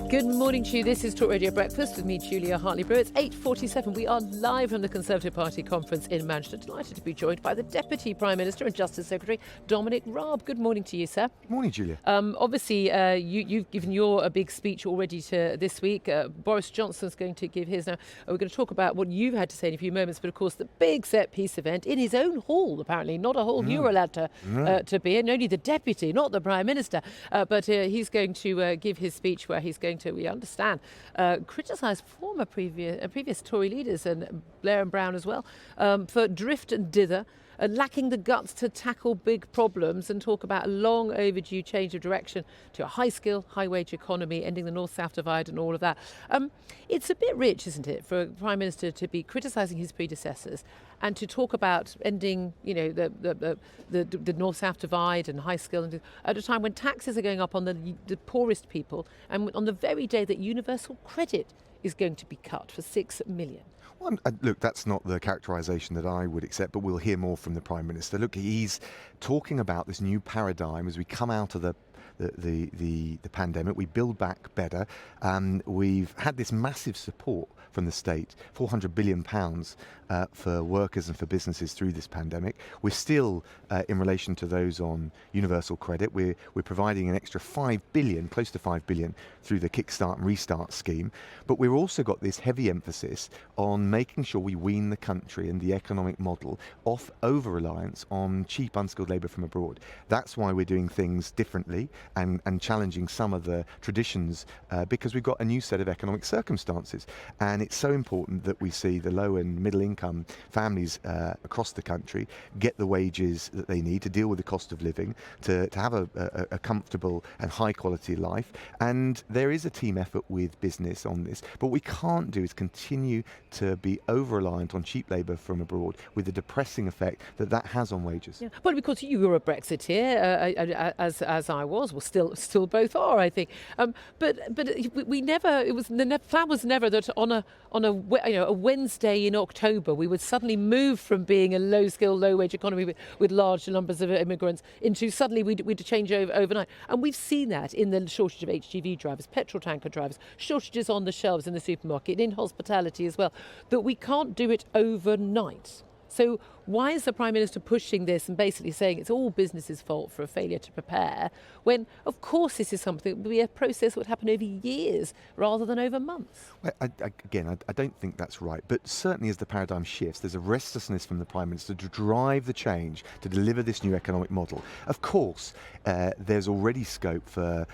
Good morning to you. This is Talk Radio Breakfast with me, Julia Hartley-Brewer. It's 8:47. We are live from the Conservative Party conference in Manchester. Delighted to be joined by the Deputy Prime Minister and Justice Secretary, Dominic Raab. Good morning to you, sir. Good morning, Julia. Obviously, you've given a big speech already to this week. Boris Johnson's going to give his now. We're going to talk about what you've had to say in a few moments, but of course, the big set-piece event in his own hall, apparently, not a hall you're allowed to be in, only the Deputy, not the Prime Minister. But he's going to give his speech where he's going to, we understand, criticise previous Tory leaders, and Blair and Brown as well, for drift and dither, lacking the guts to tackle big problems and talk about a long overdue change of direction to a high-skill, high-wage economy, ending the North-South divide and all of that. It's a bit rich, isn't it, for a Prime Minister to be criticising his predecessors and to talk about ending, the North-South divide and high skill at a time when taxes are going up on the poorest people and on the very day that universal credit is going to be cut for 6 million. Well, look, that's not the characterisation that I would accept, but we'll hear more from the Prime Minister. Look, he's talking about this new paradigm as we come out of the pandemic. We build back better. We've had this massive support from the state, £400 billion for workers and for businesses through this pandemic. We're still, in relation to those on universal credit, we're providing an extra £5 billion, close to £5 billion, through the Kickstart Restart scheme. But we've also got this heavy emphasis on making sure we wean the country and the economic model off over-reliance on cheap, unskilled labour from abroad. That's why we're doing things differently and challenging some of the traditions, because we've got a new set of economic circumstances. And it's so important that we see the low and middle income families across the country get the wages that they need to deal with the cost of living, to have a comfortable and high quality life. And there is a team effort with business on this, but what we can't do is continue to be over-reliant on cheap labour from abroad with the depressing effect that has on wages. Yeah. Well, because you were a Brexiteer, as I was, well, still both are, I think. But we never. It was the plan was never that on a Wednesday in October we would suddenly move from being a low-skill, low-wage economy with large numbers of immigrants into suddenly we'd change overnight. And we've seen that in the shortage of HGV drivers, petrol tanker drivers, shortages on the shelves in the supermarket, in hospitality as well, that we can't do it overnight. So why is the Prime Minister pushing this and basically saying it's all business's fault for a failure to prepare, when, of course, this is something that would be a process that would happen over years rather than over months? Well, I don't think that's right. But certainly as the paradigm shifts, there's a restlessness from the Prime Minister to drive the change, to deliver this new economic model. Of course, there's already scope for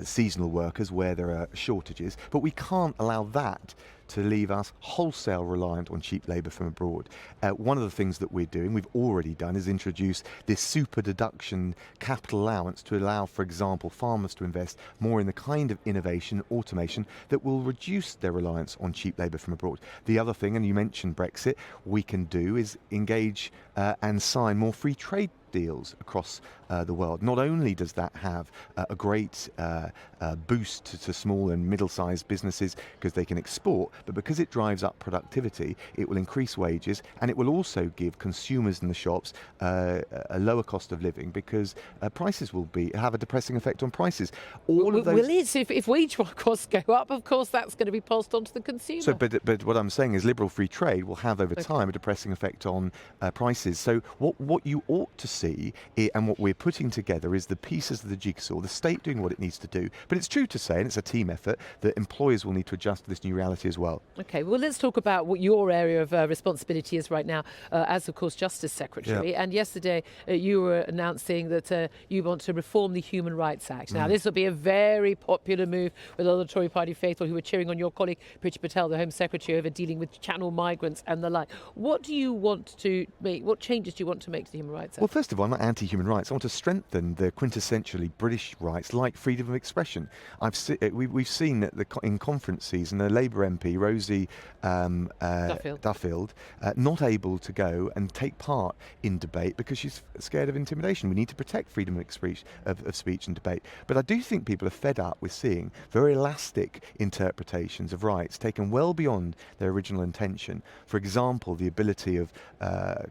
seasonal workers where there are shortages, but we can't allow that to leave us wholesale reliant on cheap labour from abroad. One of the things that we're doing, we've already done, is introduce this super deduction capital allowance to allow, for example, farmers to invest more in the kind of innovation, automation that will reduce their reliance on cheap labour from abroad. The other thing, and you mentioned Brexit, we can do is engage and sign more free trade deals across the world. Not only does that have a great boost to small and middle-sized businesses because they can export, but because it drives up productivity, it will increase wages, and it will also give consumers in the shops a lower cost of living, because prices will have a depressing effect on prices. If wage costs go up, of course that's going to be passed on to the consumer. So, but what I'm saying is liberal free trade will have over time a depressing effect on prices. So what you ought to see, and what we're putting together, is the pieces of the jigsaw, the state doing what it needs to do. But it's true to say, and it's a team effort, that employers will need to adjust to this new reality as well. OK, well, let's talk about what your area of responsibility is right now as, of course, Justice Secretary. Yeah. And yesterday you were announcing that you want to reform the Human Rights Act. Now, this will be a very popular move with other Tory party faithful who were cheering on your colleague, Priti Patel, the Home Secretary, over dealing with channel migrants and the like. What do you want to make? What changes do you want to make to the Human Rights Act? Well, first of all, I'm not anti-human rights. I want to strengthen the quintessentially British rights like freedom of expression. We've seen that in conference season, a Labour MP, Rosie Duffield, not able to go and take part in debate because she's scared of intimidation. We need to protect freedom of speech and debate. But I do think people are fed up with seeing very elastic interpretations of rights taken well beyond their original intention. For example, the ability of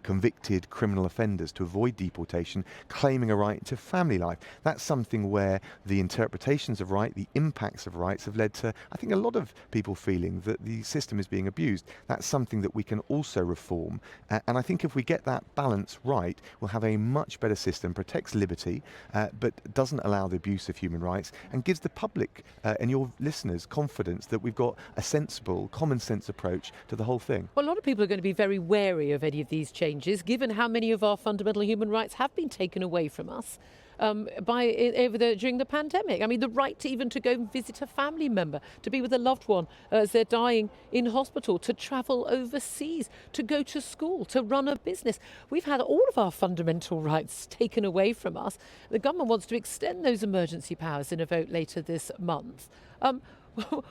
convicted criminal offenders to avoid deportation, claiming a right to family life. That's something where the interpretations of right, the impacts of rights have led to, I think, a lot of people feeling that the system is being abused. That's something that we can also reform. And I think if we get that balance right, we'll have a much better system, protects liberty, but doesn't allow the abuse of human rights, and gives the public and your listeners confidence that we've got a sensible, common sense approach to the whole thing. Well, a lot of people are going to be very wary of any of these changes, given how many of our fundamental human rights have been taken away from us during the pandemic. I mean, the right even to go and visit a family member, to be with a loved one as they're dying in hospital, to travel overseas, to go to school, to run a business. We've had all of our fundamental rights taken away from us. The government wants to extend those emergency powers in a vote later this month.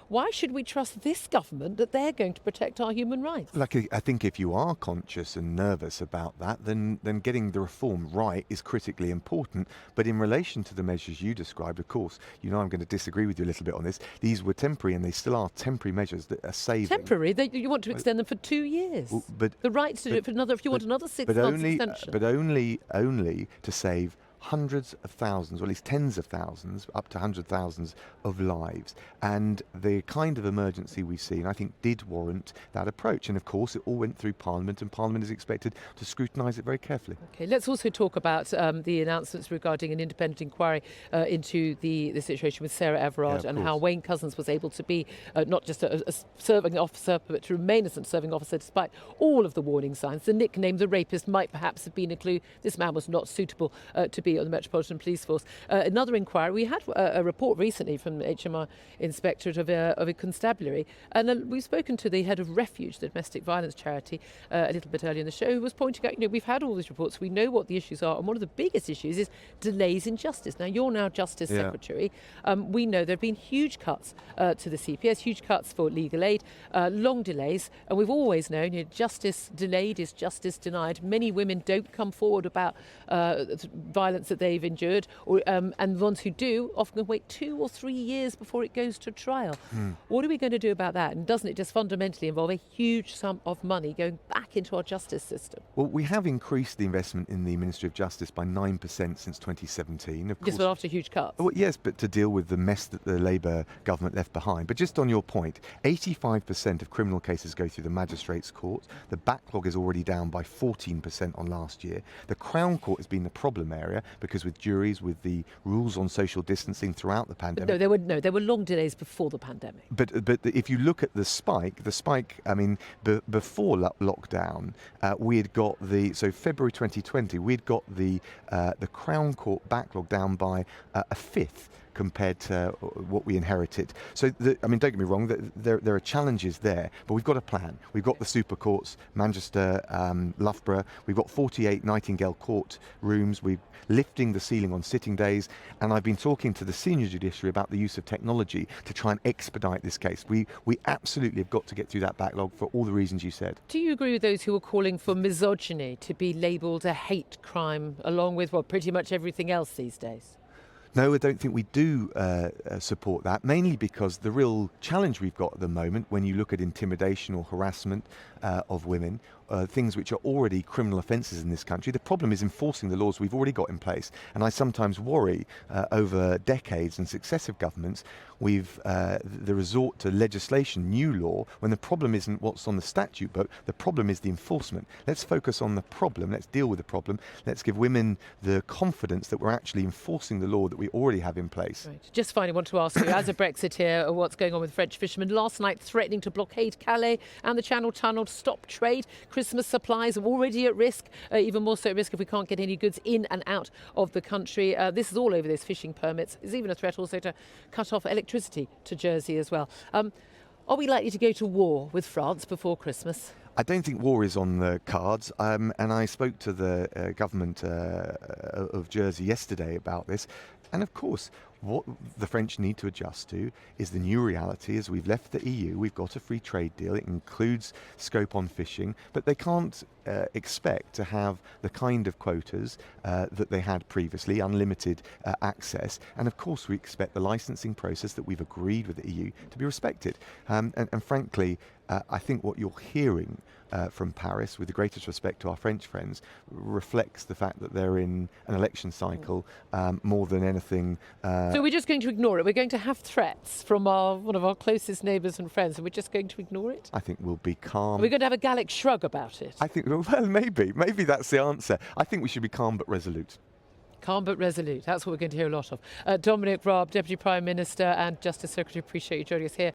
Why should we trust this government that they're going to protect our human rights? I think if you are conscious and nervous about that, then getting the reform right is critically important. But in relation to the measures you described, of course, I'm going to disagree with you a little bit on this. These were temporary, and they still are temporary measures that are saving. Temporary? You want to extend them for 2 years? But the right to do it for another, if you want another 6 months extension. But only to save hundreds of thousands, or at least tens of thousands, up to hundreds of thousands of lives. And the kind of emergency we've seen, I think, did warrant that approach. And of course, it all went through Parliament, and Parliament is expected to scrutinise it very carefully. Okay, let's also talk about the announcements regarding an independent inquiry into the situation with Sarah Everard, and how Wayne Couzens was able to be not just a serving officer, but to remain a serving officer despite all of the warning signs. The nickname, the rapist, might perhaps have been a clue. This man was not suitable to be on the Metropolitan Police Force. Another inquiry, we had a report recently from the HMR Inspectorate of a constabulary, and we've spoken to the head of Refuge, the domestic violence charity, a little bit earlier in the show, who was pointing out, we've had all these reports, we know what the issues are, and one of the biggest issues is delays in justice. Now, you're now Justice Secretary. We know there have been huge cuts to the CPS, huge cuts for legal aid, long delays, and we've always known justice delayed is justice denied. Many women don't come forward about violence that they've endured, and the ones who do often wait 2 or 3 years before it goes to trial. What are we going to do about that? And doesn't it just fundamentally involve a huge sum of money going back into our justice system? Well, we have increased the investment in the Ministry of Justice by 9% since 2017. Of course, just after huge cuts. Well, yes, but to deal with the mess that the Labour government left behind. But just on your point, 85% of criminal cases go through the magistrates' court. The backlog is already down by 14% on last year. The Crown Court has been the problem area, because with juries, with the rules on social distancing throughout the pandemic. There were long delays before the pandemic. But if you look at the spike, I mean, before lockdown, we had got February 2020, we'd got the Crown Court backlog down by a fifth compared to what we inherited. So, don't get me wrong, there are challenges there, but we've got a plan. We've got the super courts, Manchester, Loughborough, we've got 48 Nightingale court rooms, we're lifting the ceiling on sitting days, and I've been talking to the senior judiciary about the use of technology to try and expedite this case. We absolutely have got to get through that backlog for all the reasons you said. Do you agree with those who are calling for misogyny to be labelled a hate crime, along with, pretty much everything else these days? No, I don't think we do support that, mainly because the real challenge we've got at the moment, when you look at intimidation or harassment of women, things which are already criminal offences in this country, the problem is enforcing the laws we've already got in place. And I sometimes worry over decades and successive governments, we've the resort to legislation, new law, when the problem isn't what's on the statute book, the problem is the enforcement. Let's focus on the problem, let's deal with the problem, let's give women the confidence that we're actually enforcing the law that we already have in place. Right. Just finally want to ask you, as a Brexiteer, what's going on with French fishermen last night threatening to blockade Calais and the Channel Tunnel to stop trade. Christmas supplies are already at risk, even more so at risk if we can't get any goods in and out of the country. This is all over those fishing permits. There's even a threat also to cut off electricity to Jersey as well. Are we likely to go to war with France before Christmas? I don't think war is on the cards, and I spoke to the government of Jersey yesterday about this, and of course what the French need to adjust to is the new reality. As we've left the EU, we've got a free trade deal, it includes scope on fishing, but they can't expect to have the kind of quotas that they had previously, unlimited access, and of course we expect the licensing process that we've agreed with the EU to be respected. And frankly, I think what you're hearing from Paris, with the greatest respect to our French friends, reflects the fact that they're in an election cycle more than anything. So we're just going to ignore it. We're going to have threats from one of our closest neighbours and friends, and we're just going to ignore it? I think we'll be calm. We're going to have a Gallic shrug about it. I think, well, maybe that's the answer. I think we should be calm but resolute. Calm but resolute. That's what we're going to hear a lot of. Dominic Raab, Deputy Prime Minister and Justice Secretary, appreciate you joining us here.